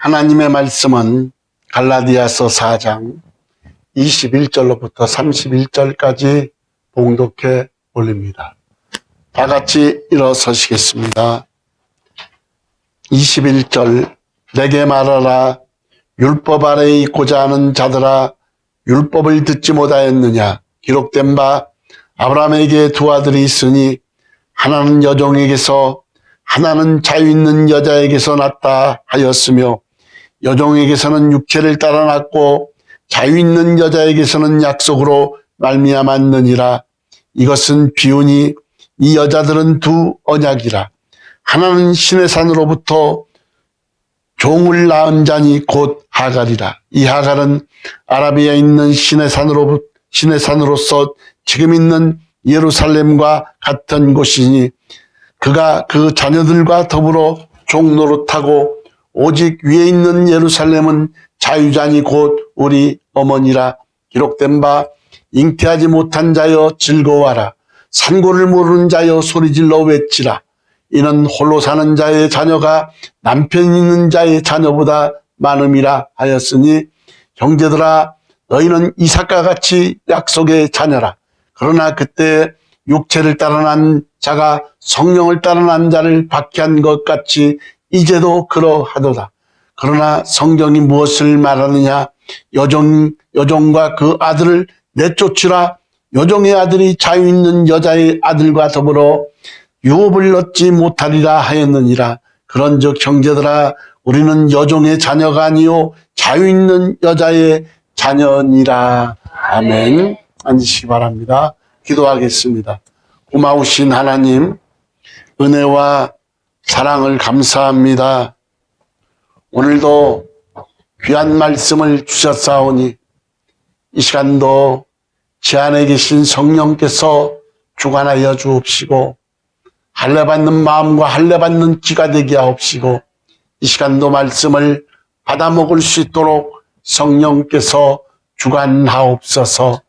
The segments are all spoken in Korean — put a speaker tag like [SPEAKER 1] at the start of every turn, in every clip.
[SPEAKER 1] 하나님의 말씀은 갈라디아서 4장 21절로부터 31절까지 봉독해 올립니다. 다 같이 일어서시겠습니다. 21절 내게 말하라. 율법 아래에 있고자 하는 자들아, 율법을 듣지 못하였느냐. 기록된 바 아브라함에게 두 아들이 있으니 하나는 여종에게서 하나는 자유 있는 여자에게서 났다 하였으며 여종에게서는 육체를 따라 났고 자유 있는 여자에게서는 약속으로 말미암았느니라. 이것은 비유니 이 여자들은 두 언약이라. 하나는 신의 산으로부터 종을 낳은 자니 곧 하갈이라. 이 하갈은 아라비아에 있는 신의 산으로서 지금 있는 예루살렘과 같은 곳이니 그가 그 자녀들과 더불어 종노릇하고 오직 위에 있는 예루살렘은 자유자니 곧 우리 어머니라. 기록된 바 잉태하지 못한 자여 즐거워하라. 산고를 모르는 자여 소리질러 외치라. 이는 홀로 사는 자의 자녀가 남편 있는 자의 자녀보다 많음이라 하였으니 형제들아, 너희는 이삭과 같이 약속의 자녀라. 그러나 그때 육체를 따라 난 자가 성령을 따라 난 자를 박해한 것 같이 이제도 그러하도다. 그러나 성경이 무엇을 말하느냐. 여종과 그 아들을 내쫓으라. 여종의 아들이 자유 있는 여자의 아들과 더불어 유업을 얻지 못하리라 하였느니라. 그런즉 형제들아, 우리는 여종의 자녀가 아니요 자유 있는 여자의 자녀니라. 아멘. 앉으시기 바랍니다. 기도하겠습니다. 고마우신 하나님, 은혜와 사랑을 감사합니다. 오늘도 귀한 말씀을 주셨사오니 이 시간도 제 안에 계신 성령께서 주관하여 주옵시고 할례받는 마음과 할례받는 귀가 되게 하옵시고 이 시간도 말씀을 받아먹을 수 있도록 성령께서 주관하옵소서.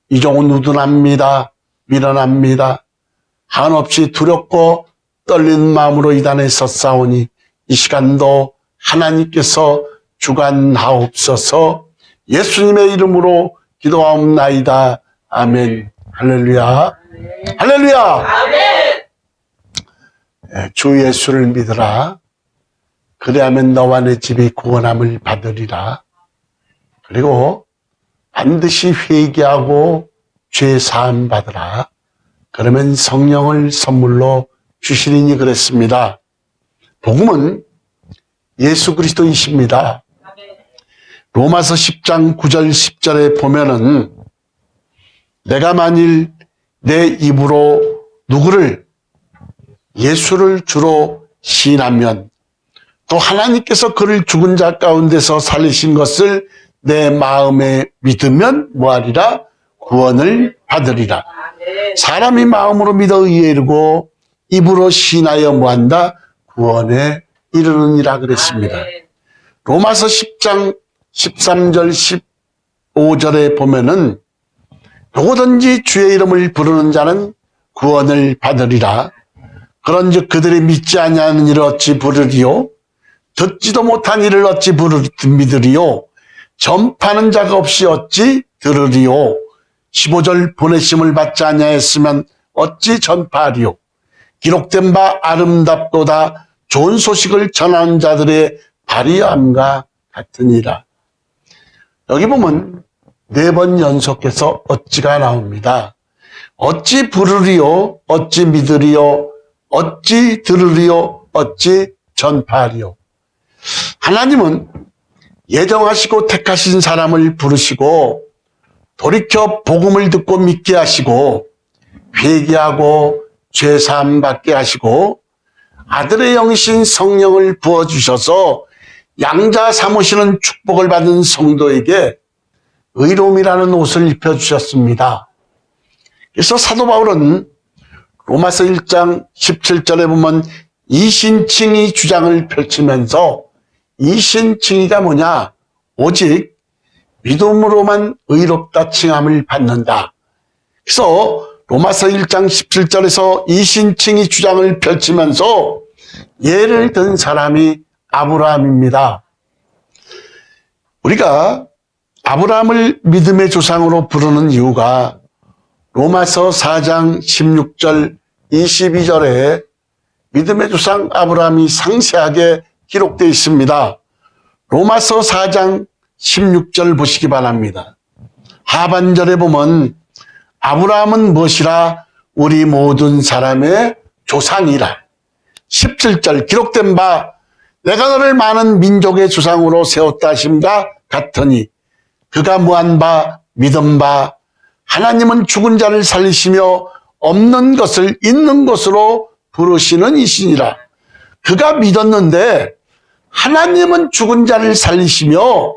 [SPEAKER 1] 이종은 우둔합니다. 밀어납니다. 한없이 두렵고 떨리는 마음으로 이 단에 섰사오니 이 시간도 하나님께서 주관하옵소서. 예수님의 이름으로 기도하옵나이다. 아멘. 할렐루야. 할렐루야. 아멘. 주 예수를 믿으라. 그리하면 너와 내 집이 구원함을 받으리라. 그리고 반드시 회개하고 죄 사함 받으라. 그러면 성령을 선물로 주시리니 그랬습니다. 복음은 예수 그리스도이십니다. 로마서 10장 9절 10절에 보면은 내가 만일 내 입으로 누구를 예수를 주로 시인하면 또 하나님께서 그를 죽은 자 가운데서 살리신 것을 내 마음에 믿으면 뭐하리라? 구원을 받으리라. 사람이 마음으로 믿어 의에 이르고 입으로 시인하여 뭐한다? 구원에 이르느니라 그랬습니다. 로마서 10장 13절 15절에 보면은 누구든지 주의 이름을 부르는 자는 구원을 받으리라. 그런즉 그들이 믿지 아니하는 일을 어찌 부르리요? 듣지도 못한 일을 어찌 믿으리요? 전파하는 자가 없이 어찌 들으리요? 15절 보내심을 받지 아니하였으면 어찌 전파하리요? 기록된 바 아름답도다 좋은 소식을 전하는 자들의 발의함과 같으니라. 여기 보면 4번 연속해서 어찌가 나옵니다. 어찌 부르리요? 어찌 믿으리요? 어찌 들으리요? 어찌 전파하리요? 하나님은 예정하시고 택하신 사람을 부르시고 돌이켜 복음을 듣고 믿게 하시고 회개하고 죄사함 받게 하시고 아들의 영이신 성령을 부어주셔서 양자 삼으시는 축복을 받은 성도에게 의로움이라는 옷을 입혀주셨습니다. 그래서 사도 바울은 로마서 1장 17절에 보면 이신칭의 주장을 펼치면서 이신칭의가 뭐냐? 오직 믿음으로만 의롭다 칭함을 받는다. 그래서 로마서 1장 17절에서 이신칭의 주장을 펼치면서 예를 든 사람이 아브라함입니다. 우리가 아브라함을 믿음의 조상으로 부르는 이유가 로마서 4장 16절 22절에 믿음의 조상 아브라함이 상세하게 기록되어 있습니다. 로마서 4장 16절 보시기 바랍니다. 하반절에 보면 아브라함은 무엇이라? 우리 모든 사람의 조상이라. 17절 기록된 바 내가 너를 많은 민족의 조상으로 세웠다 하심과 같으니 그가 무한 바 믿은 바 하나님은 죽은 자를 살리시며 없는 것을 있는 것으로 부르시는 이시니라. 그가 믿었는데 하나님은 죽은 자를 살리시며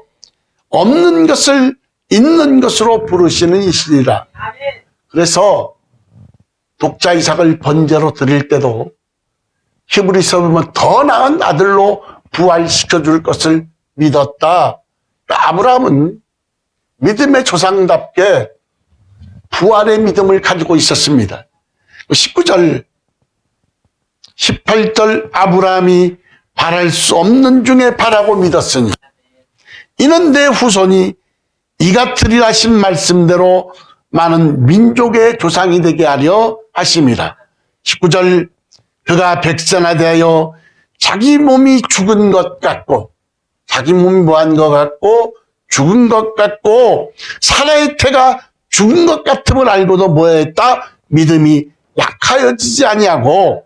[SPEAKER 1] 없는 것을 있는 것으로 부르시는 이시니라. 그래서 독자 이삭을 번제로 드릴 때도 히브리서 보면 더 나은 아들로 부활시켜 줄 것을 믿었다. 아브라함은 믿음의 조상답게 부활의 믿음을 가지고 있었습니다. 19절, 18절 아브라함이 바랄 수 없는 중에 바라고 믿었으니 이는 내 후손이 이 같으리라 하신 말씀대로 많은 민족의 조상이 되게 하려 하심이라. 19절 그가 백선하되어 자기 몸이 죽은 것 같고 자기 몸이 뭐한 것 같고 죽은 것 같고 사라의 태가 죽은 것 같음을 알고도 뭐했다? 믿음이 약하여지지 아니하고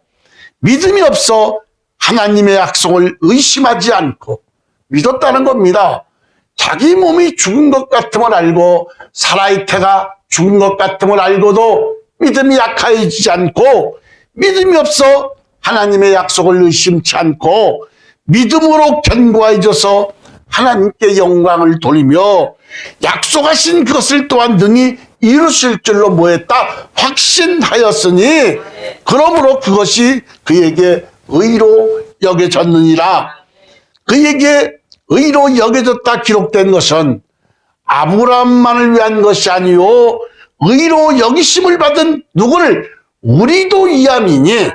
[SPEAKER 1] 믿음이 없어 하나님의 약속을 의심하지 않고 믿었다는 겁니다. 자기 몸이 죽은 것 같음을 알고 사라의 태가 죽은 것 같음을 알고도 믿음이 약하여지지 않고 믿음이 없어 하나님의 약속을 의심치 않고 믿음으로 견고해져서 하나님께 영광을 돌리며 약속하신 그것을 또한 능히 이루실 줄로 뭐했다? 확신하였으니 그러므로 그것이 그에게 의로 여겨졌느니라. 그에게 의로 여겨졌다 기록된 것은 아브라함만을 위한 것이 아니요 의로 여기심을 받은 누구를? 우리도 이함이니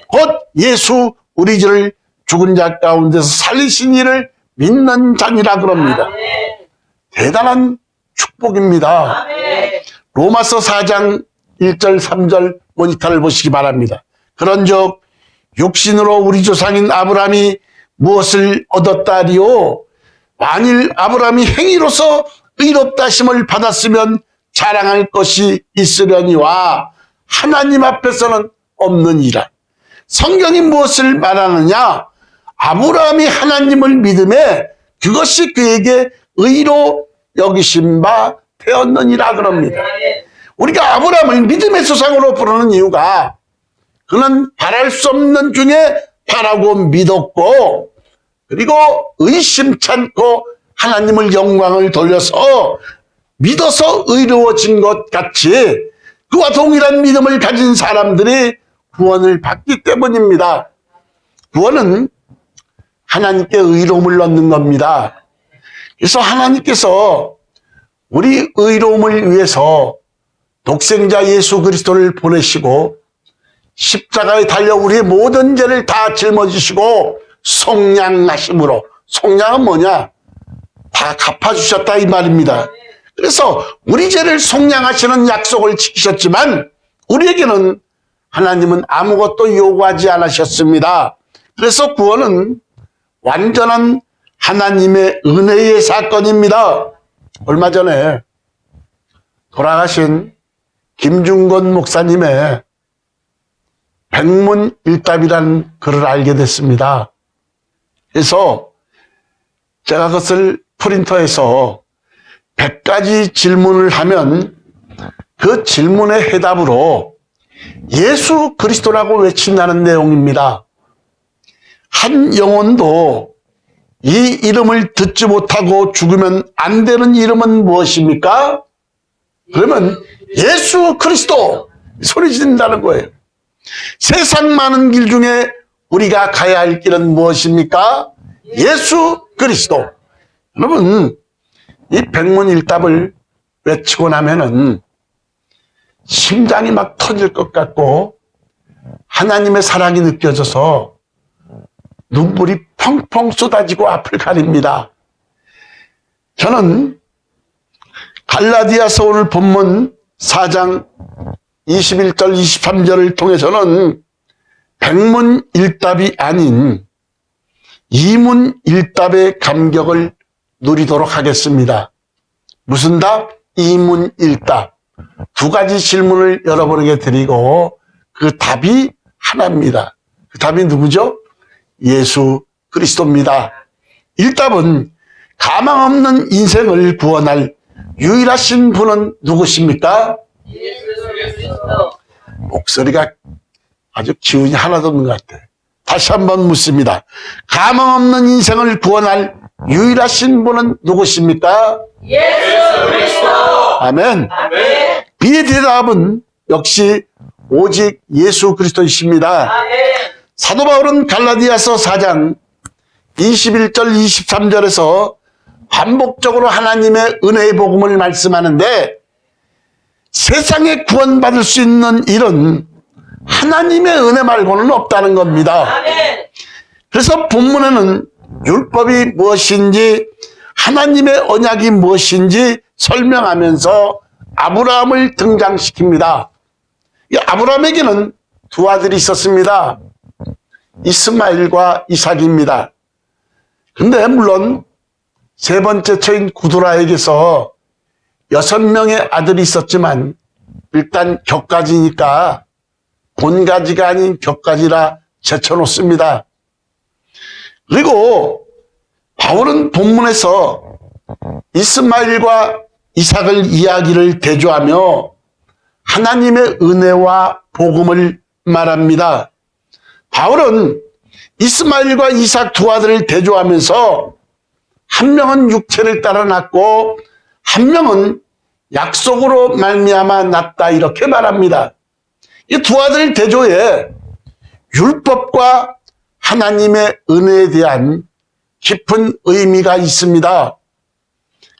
[SPEAKER 1] 곧 예수 우리 주를 죽은 자 가운데서 살리신 이를 믿는 자니라 그럽니다. 대단한 축복입니다. 로마서 4장 1절 3절 모니터를 보시기 바랍니다. 그런즉 육신으로 우리 조상인 아브라함이 무엇을 얻었다 하리요? 만일 아브라함이 행위로서 의롭다 하심을 받았으면 자랑할 것이 있으려니와 하나님 앞에서는 없느니라. 성경이 무엇을 말하느냐? 아브라함이 하나님을 믿음에 그것이 그에게 의로 여기신 바 되었느니라 그럽니다. 우리가 아브라함을 믿음의 조상으로 부르는 이유가 그는 바랄 수 없는 중에 바라고 믿었고 그리고 의심치 않고 하나님을 영광을 돌려서 믿어서 의로워진 것 같이 그와 동일한 믿음을 가진 사람들이 구원을 받기 때문입니다. 구원은 하나님께 의로움을 얻는 겁니다. 그래서 하나님께서 우리 의로움을 위해서 독생자 예수 그리스도를 보내시고 십자가에 달려 우리의 모든 죄를 다 짊어지시고 속량하심으로, 속량은 뭐냐? 다 갚아주셨다 이 말입니다. 그래서 우리 죄를 속량하시는 약속을 지키셨지만 우리에게는 하나님은 아무것도 요구하지 않으셨습니다. 그래서 구원은 완전한 하나님의 은혜의 사건입니다. 얼마 전에 돌아가신 김중건 목사님의 백문일답이라는 글을 알게 됐습니다. 그래서 제가 그것을 프린터해서 100가지 질문을 하면 그 질문의 해답으로 예수 그리스도라고 외친다는 내용입니다. 한 영혼도 이 이름을 듣지 못하고 죽으면 안 되는 이름은 무엇입니까? 그러면 예수 그리스도 소리 지른다는 거예요. 세상 많은 길 중에 우리가 가야 할 길은 무엇입니까? 예수 그리스도. 여러분 이 백문일답을 외치고 나면은 심장이 막 터질 것 같고 하나님의 사랑이 느껴져서 눈물이 펑펑 쏟아지고 앞을 가립니다. 저는 갈라디아서 오늘 본문 4장 21절 23절을 통해서는 백문일답이 아닌 이문일답의 감격을 누리도록 하겠습니다. 무슨 답? 이문일답. 두 가지 질문을 여러분에게 드리고 그 답이 하나입니다. 그 답이 누구죠? 예수 그리스도입니다. 1답은 가망 없는 인생을 구원할 유일하신 분은 누구십니까?
[SPEAKER 2] 예수 그리스도.
[SPEAKER 1] 목소리가 아주 기운이 하나도 없는 것 같아요. 다시 한번 묻습니다. 가망 없는 인생을 구원할 유일하신 분은 누구십니까?
[SPEAKER 2] 예수 그리스도.
[SPEAKER 1] 아멘.
[SPEAKER 2] 아멘.
[SPEAKER 1] B의 대답은 역시 오직 예수 그리스도이십니다.
[SPEAKER 2] 아멘.
[SPEAKER 1] 사도 바울은 갈라디아서 4장 21절 23절에서 반복적으로 하나님의 은혜의 복음을 말씀하는데 세상에 구원받을 수 있는 일은 하나님의 은혜 말고는 없다는 겁니다.
[SPEAKER 2] 아멘.
[SPEAKER 1] 그래서 본문에는 율법이 무엇인지 하나님의 언약이 무엇인지 설명하면서 아브라함을 등장시킵니다. 이 아브라함에게는 두 아들이 있었습니다. 이스마엘과 이삭입니다. 근데 물론 세 번째 처인 구두라에게서 6명의 아들이 있었지만 일단 격가지니까 본가지가 아닌 격가지라 제쳐놓습니다. 그리고 바울은 본문에서 이스마엘과 이삭을 이야기를 대조하며 하나님의 은혜와 복음을 말합니다. 바울은 이스마엘과 이삭 두 아들을 대조하면서 한 명은 육체를 따라 낳고 한 명은 약속으로 말미암아 낳았다 이렇게 말합니다. 이 두 아들을 대조해 율법과 하나님의 은혜에 대한 깊은 의미가 있습니다.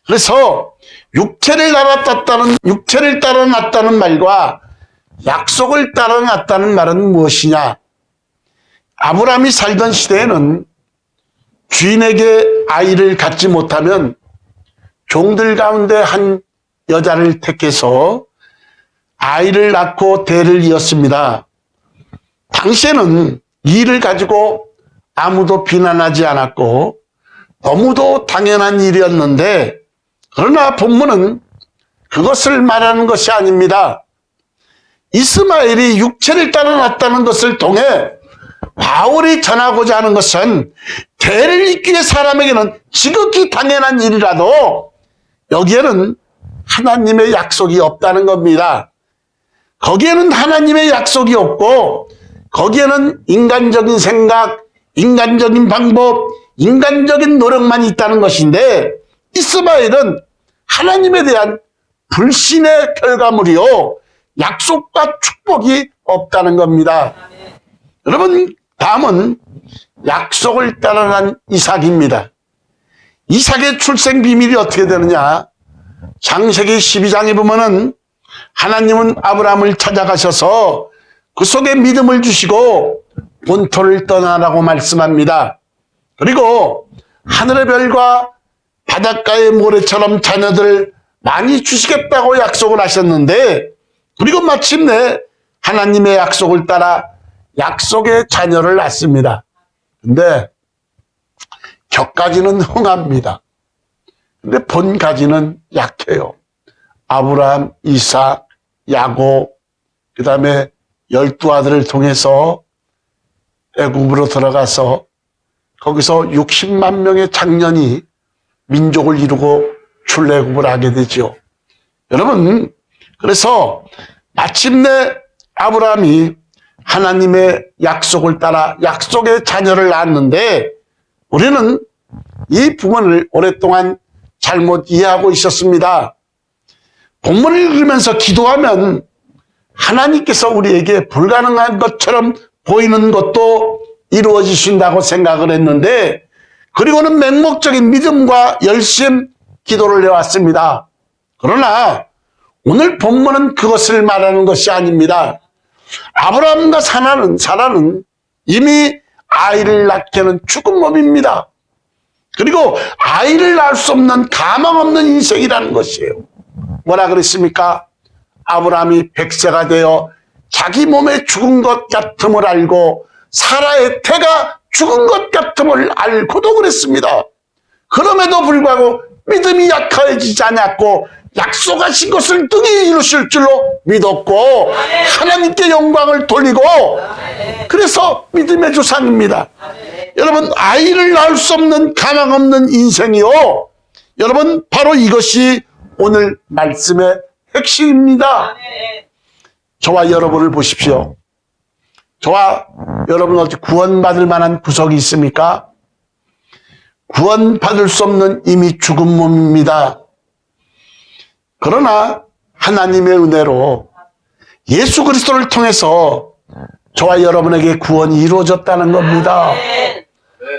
[SPEAKER 1] 그래서 육체를 따라 낳았다는 말과 약속을 따라 낳았다는 말은 무엇이냐? 아브라함이 살던 시대에는 주인에게 아이를 갖지 못하면 종들 가운데 한 여자를 택해서 아이를 낳고 대를 이었습니다. 당시에는 이 일을 가지고 아무도 비난하지 않았고 너무도 당연한 일이었는데 그러나 본문은 그것을 말하는 것이 아닙니다. 이스마엘이 육체를 따라 낳았다는 것을 통해 바울이 전하고자 하는 것은 대를 잇기 위해 사람에게는 지극히 당연한 일이라도 여기에는 하나님의 약속이 없다는 겁니다. 거기에는 하나님의 약속이 없고 거기에는 인간적인 생각, 인간적인 방법, 인간적인 노력만 있다는 것인데 이스마엘은 하나님에 대한 불신의 결과물이요 약속과 축복이 없다는 겁니다. 여러분 다음은 약속을 따라 난 이삭입니다. 이삭의 출생 비밀이 어떻게 되느냐? 창세기 12장에 보면은 하나님은 아브라함을 찾아가셔서 그 속에 믿음을 주시고 본토를 떠나라고 말씀합니다. 그리고 하늘의 별과 바닷가의 모래처럼 자녀들 많이 주시겠다고 약속을 하셨는데 그리고 마침내 하나님의 약속을 따라 약속의 자녀를 낳습니다. 근데 격가지는 흥합니다. 근데 본가지는 약해요. 아브라함, 이삭, 야곱, 그 다음에 12아들을 통해서 애굽으로 들어가서 거기서 60만 명의 장년이 민족을 이루고 출애굽을 하게 되죠. 여러분, 그래서 마침내 아브라함이 하나님의 약속을 따라 약속의 자녀를 낳았는데 우리는 이 부분을 오랫동안 잘못 이해하고 있었습니다. 본문을 읽으면서 기도하면 하나님께서 우리에게 불가능한 것처럼 보이는 것도 이루어지신다고 생각을 했는데 그리고는 맹목적인 믿음과 열심 기도를 해왔습니다. 그러나 오늘 본문은 그것을 말하는 것이 아닙니다. 아브라함과 사라는 이미 아이를 낳게는 죽은 몸입니다. 그리고 아이를 낳을 수 없는 가망 없는 인생이라는 것이에요. 뭐라 그랬습니까? 아브라함이 100세가 되어 자기 몸에 죽은 것 같음을 알고 사라의 태가 죽은 것 같음을 알고도 그랬습니다. 그럼에도 불구하고 믿음이 약해지지 않았고 약속하신 것을 등이 이루실 줄로 믿었고 하나님께 영광을 돌리고 그래서 믿음의 조상입니다. 여러분, 아이를 낳을 수 없는 가망 없는 인생이요. 여러분, 바로 이것이 오늘 말씀의 핵심입니다. 저와 여러분을 보십시오. 저와 여러분 어디 구원받을 만한 구석이 있습니까? 구원받을 수 없는 이미 죽은 몸입니다. 그러나 하나님의 은혜로 예수 그리스도를 통해서 저와 여러분에게 구원이 이루어졌다는 겁니다.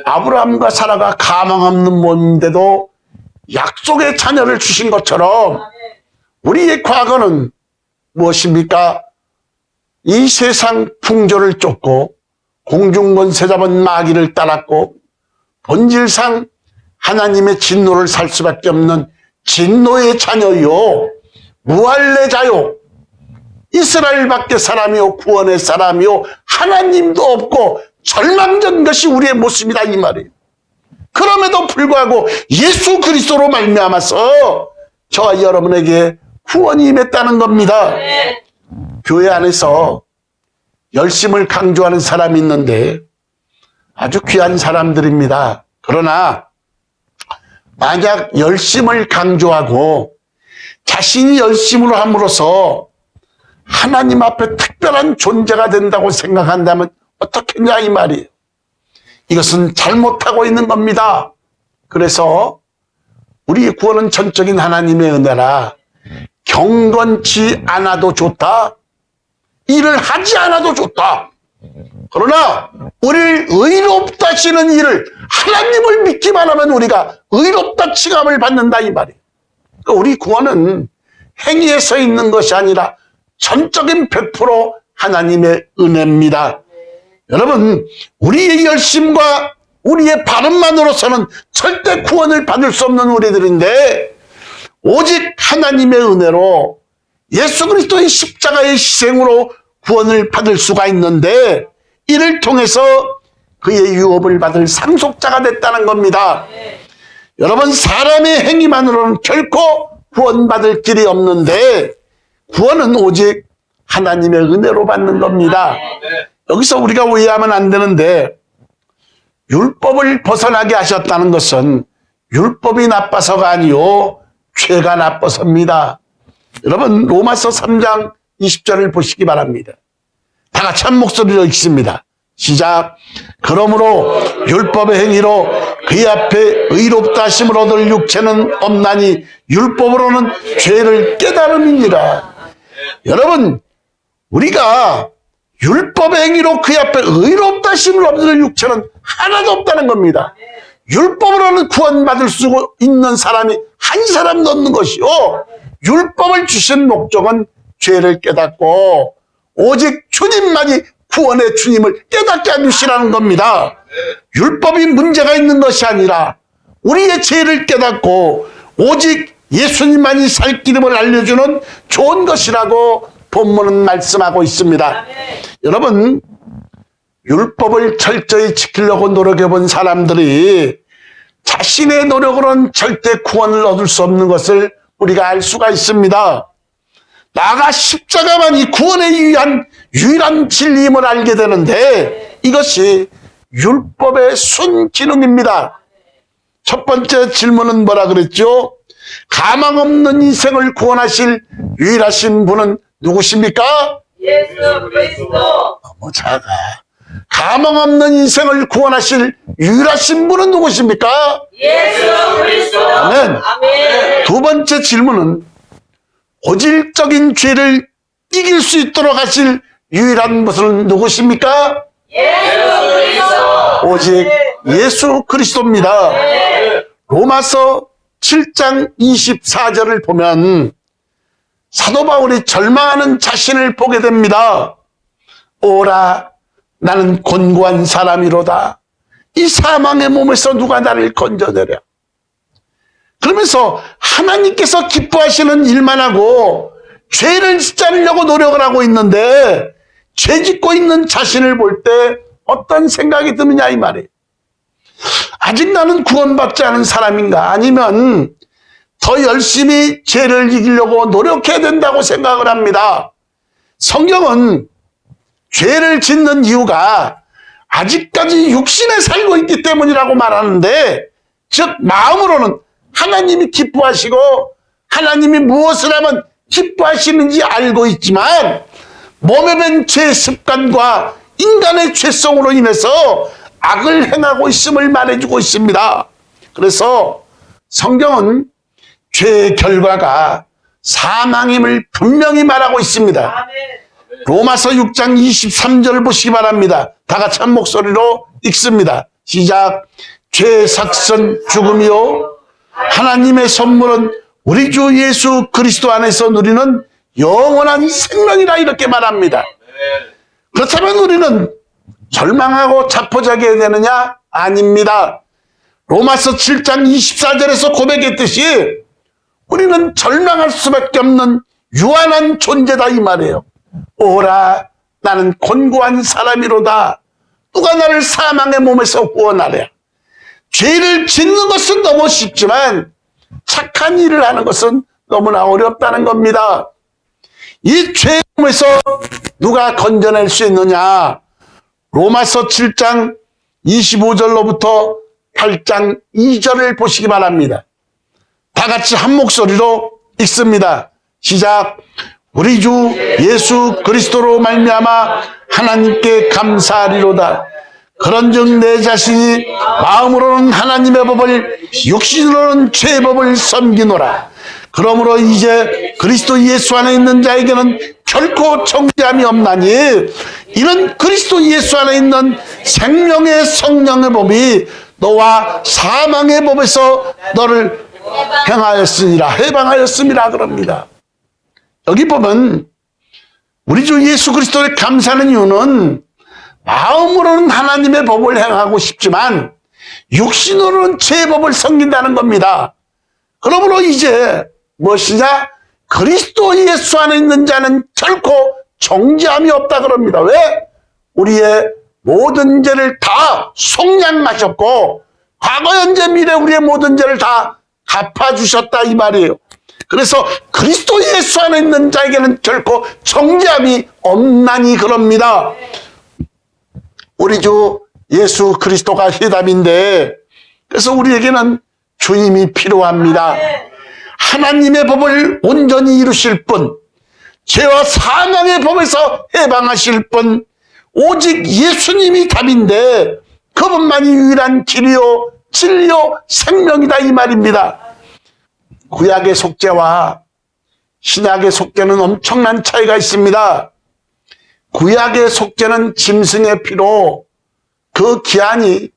[SPEAKER 1] 아브라함과 사라가 가망 없는 몸인데도 약속의 자녀를 주신 것처럼 우리의 과거는 무엇입니까? 이 세상 풍조를 쫓고 공중권세 잡은 마귀를 따랐고 본질상 하나님의 진노를 살 수밖에 없는 진노의 자녀요, 무할례자요, 이스라엘 밖에 사람이요, 구원의 사람이요, 하나님도 없고 절망전 것이 우리의 모습이다 이 말이에요. 그럼에도 불구하고 예수 그리스도로 말미암아서 저와 여러분에게 구원이 임했다는 겁니다. 교회 안에서 열심을 강조하는 사람이 있는데 아주 귀한 사람들입니다. 그러나 만약 열심을 강조하고 자신이 열심으로 함으로써 하나님 앞에 특별한 존재가 된다고 생각한다면 어떻겠냐 이 말이에요. 이것은 잘못하고 있는 겁니다. 그래서 우리의 구원은 전적인 하나님의 은혜라 경건치 않아도 좋다. 일을 하지 않아도 좋다. 그러나 우리를 의롭다 하시는 일을 하나님을 믿기만 하면 우리가 의롭다 칭함을 받는다 이 말이에요. 우리 구원은 행위에 서 있는 것이 아니라 전적인 100% 하나님의 은혜입니다. 여러분, 우리의 열심과 우리의 발음만으로서는 절대 구원을 받을 수 없는 우리들인데 오직 하나님의 은혜로 예수 그리스도의 십자가의 희생으로 구원을 받을 수가 있는데 이를 통해서 그의 유업을 받을 상속자가 됐다는 겁니다. 여러분, 사람의 행위만으로는 결코 구원받을 길이 없는데 구원은 오직 하나님의 은혜로 받는 겁니다. 여기서 우리가 오해하면 안 되는데 율법을 벗어나게 하셨다는 것은 율법이 나빠서가 아니요 죄가 나빠서입니다. 여러분, 로마서 3장 20절을 보시기 바랍니다. 다 같이 한 목소리로 읽습니다. 시작. 그러므로 율법의 행위로 그의 앞에 의롭다 하심을 얻을 육체는 없나니 율법으로는 죄를 깨달음이니라. 여러분, 우리가 율법의 행위로 그의 앞에 의롭다 하심을 얻을 육체는 하나도 없다는 겁니다. 율법으로는 구원받을 수 있는 사람이 한 사람도 없는 것이요, 율법을 주신 목적은 죄를 깨닫고 오직 주님만이 구원의 주님을 깨닫게 해주시라는 겁니다. 율법이 문제가 있는 것이 아니라 우리의 죄를 깨닫고 오직 예수님만이 살 길임을 알려주는 좋은 것이라고 본문은 말씀하고 있습니다. 여러분, 율법을 철저히 지키려고 노력해본 사람들이 자신의 노력으로는 절대 구원을 얻을 수 없는 것을 우리가 알 수가 있습니다. 나아가 십자가만이 구원에 위한 유일한 진리임을 알게 되는데 이것이 율법의 순기능입니다. 첫 번째 질문은 뭐라 그랬죠? 가망 없는 인생을 구원하실 유일하신 분은 누구십니까?
[SPEAKER 2] 예수 그리스도.
[SPEAKER 1] 너무 작아. 가망 없는 인생을 구원하실 유일하신 분은 누구십니까?
[SPEAKER 2] 예수 그리스도.
[SPEAKER 1] 아멘.
[SPEAKER 2] 아멘.
[SPEAKER 1] 두 번째 질문은 고질적인 죄를 이길 수 있도록 하실 유일한 분은 누구십니까?
[SPEAKER 2] 예수 그리스도.
[SPEAKER 1] 오직 예수 그리스도입니다. 로마서 7장 24절을 보면 사도 바울이 절망하는 자신을 보게 됩니다. 오라, 나는 곤고한 사람이로다. 이 사망의 몸에서 누가 나를 건져내랴. 그러면서 하나님께서 기뻐하시는 일만 하고 죄를 짓지 않으려고 노력을 하고 있는데 죄 짓고 있는 자신을 볼 때 어떤 생각이 드느냐 이 말이에요. 아직 나는 구원받지 않은 사람인가? 아니면 더 열심히 죄를 이기려고 노력해야 된다고 생각을 합니다. 성경은 죄를 짓는 이유가 아직까지 육신에 살고 있기 때문이라고 말하는데, 즉 마음으로는 하나님이 기뻐하시고 하나님이 무엇을 하면 기뻐하시는지 알고 있지만 몸에 밴 죄 습관과 인간의 죄성으로 인해서 악을 행하고 있음을 말해주고 있습니다. 그래서 성경은 죄의 결과가 사망임을 분명히 말하고 있습니다. 로마서 6장 23절 보시기 바랍니다. 다 같이 한 목소리로 읽습니다. 시작. 죄의 삭선 죽음이요 하나님의 선물은 우리 주 예수 그리스도 안에서 누리는 영원한 생명이라 이렇게 말합니다. 그렇다면 우리는 절망하고 자포자기해야 되느냐? 아닙니다. 로마서 7장 24절에서 고백했듯이 우리는 절망할 수밖에 없는 유한한 존재다 이 말이에요. 오라 나는 곤고한 사람이로다. 누가 나를 사망의 몸에서 구원하랴. 죄를 짓는 것은 너무 쉽지만 착한 일을 하는 것은 너무나 어렵다는 겁니다. 이 죄의 몸에서 누가 건져낼 수 있느냐? 로마서 7장 25절로부터 8장 2절을 보시기 바랍니다. 다 같이 한 목소리로 읽습니다. 시작. 우리 주 예수 그리스도로 말미암아 하나님께 감사하리로다. 그런즉 내 자신이 마음으로는 하나님의 법을 육신으로는 죄의 법을 섬기노라. 그러므로 이제 그리스도 예수 안에 있는 자에게는 결코 정죄함이 없나니 이는 그리스도 예수 안에 있는 생명의 성령의 법이 너와 사망의 법에서 너를 해방하였음이라 그럽니다. 여기 보면 우리 주 예수 그리스도에 감사하는 이유는 마음으로는 하나님의 법을 행하고 싶지만 육신으로는 죄의 법을 섬긴다는 겁니다. 그러므로 이제 무엇이냐? 그리스도 예수 안에 있는 자는 결코 정죄함이 없다 그럽니다. 왜? 우리의 모든 죄를 다 속량하셨고 과거 현재 미래 우리의 모든 죄를 다 갚아주셨다 이 말이에요. 그래서 그리스도 예수 안에 있는 자에게는 결코 정죄함이 없나니 그럽니다. 우리 주 예수 그리스도가 해답인데 그래서 우리에게는 주님이 필요합니다. 하나님의 법을 온전히 이루실 분, 죄와 사망의 법에서 해방하실 분, 오직 예수님이 답인데 그분만이 유일한 길이요 진리요 생명이다 이 말입니다. 구약의 속죄와 신약의 속죄는 엄청난 차이가 있습니다. 구약의 속죄는 짐승의 피로 그 기한이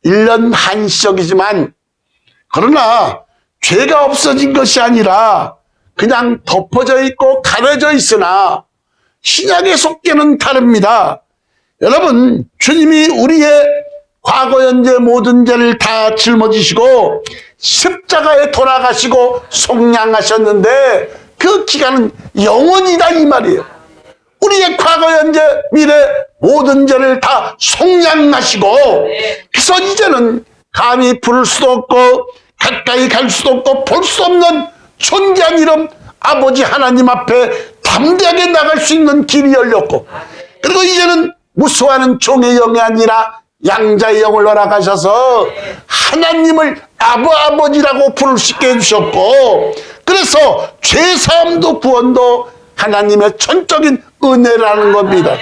[SPEAKER 1] 1년 한시적이지만 그러나 죄가 없어진 것이 아니라 그냥 덮어져 있고 가려져 있으나 신약의 속죄는 다릅니다. 여러분, 주님이 우리의 과거 현재 모든 죄를 다 짊어지시고 십자가에 돌아가시고 속량하셨는데 그 기간은 영원이다 이 말이에요. 우리의 과거 현재 미래 모든 죄를 다 속량하시고 그래서 이제는 감히 부를 수도 없고 가까이 갈 수도 없고 볼 수 없는 존귀한 이름 아버지 하나님 앞에 담대하게 나갈 수 있는 길이 열렸고 그리고 이제는 무수하는 종의 영이 아니라 양자의 영을 허락하셔서 하나님을 아버지라고 부를 수 있게 해주셨고 그래서 죄사함도 구원도 하나님의 전적인 은혜라는 겁니다.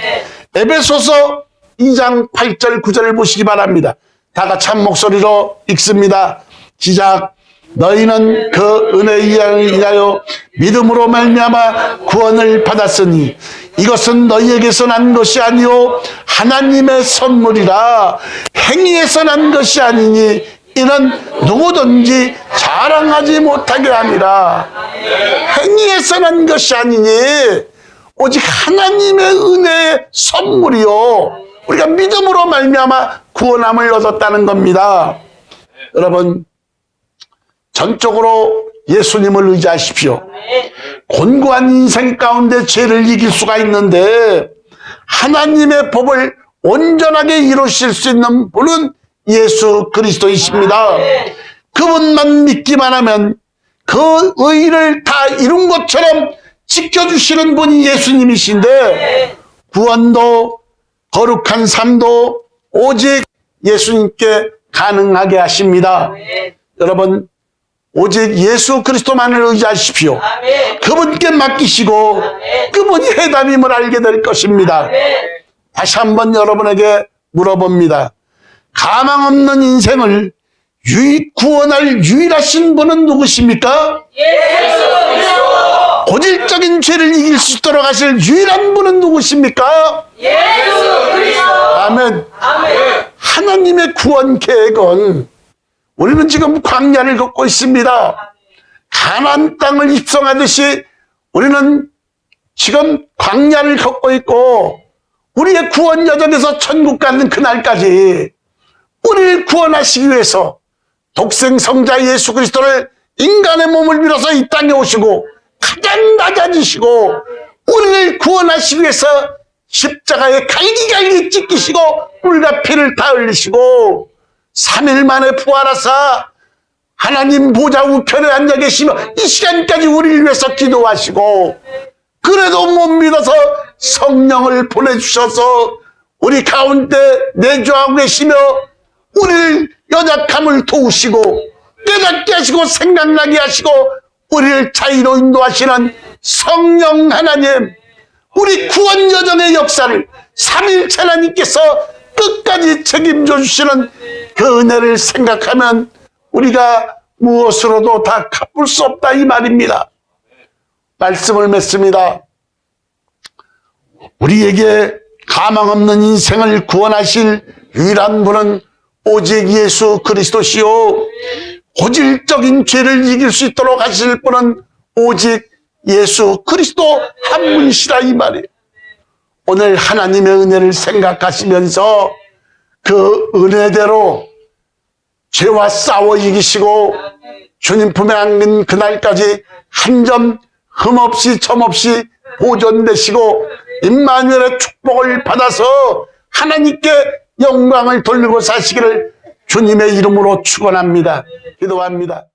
[SPEAKER 1] 에베소서 2장 8절 9절을 보시기 바랍니다. 다 같이 한 목소리로 읽습니다. 시작. 너희는 그 은혜에 인하여 믿음으로 말미암아 구원을 받았으니 이것은 너희에게서 난 것이 아니요 하나님의 선물이라. 행위에서 난 것이 아니니 이는 누구든지 자랑하지 못하게 함이라. 행위에서 난 것이 아니니 오직 하나님의 은혜의 선물이요 우리가 믿음으로 말미암아 구원함을 얻었다는 겁니다. 여러분, 전적으로 예수님을 의지하십시오. 곤고한 인생 가운데 죄를 이길 수가 있는데 하나님의 법을 온전하게 이루실 수 있는 분은 예수 그리스도이십니다. 그분만 믿기만 하면 그 의를 다 이룬 것처럼 지켜주시는 분이 예수님이신데 구원도 거룩한 삶도 오직 예수님께 가능하게 하십니다. 여러분, 오직 예수 그리스도만을 의지하십시오. 그분께 맡기시고 그분이 해답임을 알게 될 것입니다. 다시 한번 여러분에게 물어봅니다. 가망 없는 인생을 구원할 유일하신 분은 누구십니까?
[SPEAKER 2] 예수 그리스도.
[SPEAKER 1] 고질적인 죄를 이길 수 있도록 하실 유일한 분은 누구십니까?
[SPEAKER 2] 예수 그리스도.
[SPEAKER 1] 아멘.
[SPEAKER 2] 아멘.
[SPEAKER 1] 하나님의 구원 계획은 우리는 지금 광야를 걷고 있습니다. 가나안 땅을 입성하듯이 우리는 지금 광야를 걷고 있고 우리의 구원 여정에서 천국 가는 그날까지 우리를 구원하시기 위해서 독생 성자 예수 그리스도를 인간의 몸을 빌어서 이 땅에 오시고 가장 낮아지시고 우리를 구원하시기 위해서 십자가에 갈기갈기 찢기시고 뿔과 피를 다 흘리시고 3일 만에 부활하사 하나님 보좌 우편에 앉아 계시며 이 시간까지 우리를 위해서 기도하시고 그래도 못 믿어서 성령을 보내주셔서 우리 가운데 내주하고 계시며 우리를 연약함을 도우시고 깨닫게 하시고 생각나게 하시고 우리를 자유로 인도하시는 성령 하나님, 우리 구원 여정의 역사를 3일째 하나님께서 끝까지 책임져 주시는 그 은혜를 생각하면 우리가 무엇으로도 다 갚을 수 없다 이 말입니다. 말씀을 맺습니다. 우리에게 가망 없는 인생을 구원하실 유일한 분은 오직 예수 그리스도시요 고질적인 죄를 이길 수 있도록 하실 분은 오직 예수 그리스도 한 분이시라 이 말이에요. 오늘 하나님의 은혜를 생각하시면서 그 은혜대로 죄와 싸워 이기시고 주님 품에 안긴 그날까지 한 점 흠없이 점없이 보존되시고 임마누엘의 축복을 받아서 하나님께 영광을 돌리고 사시기를 주님의 이름으로 축원합니다. 기도합니다.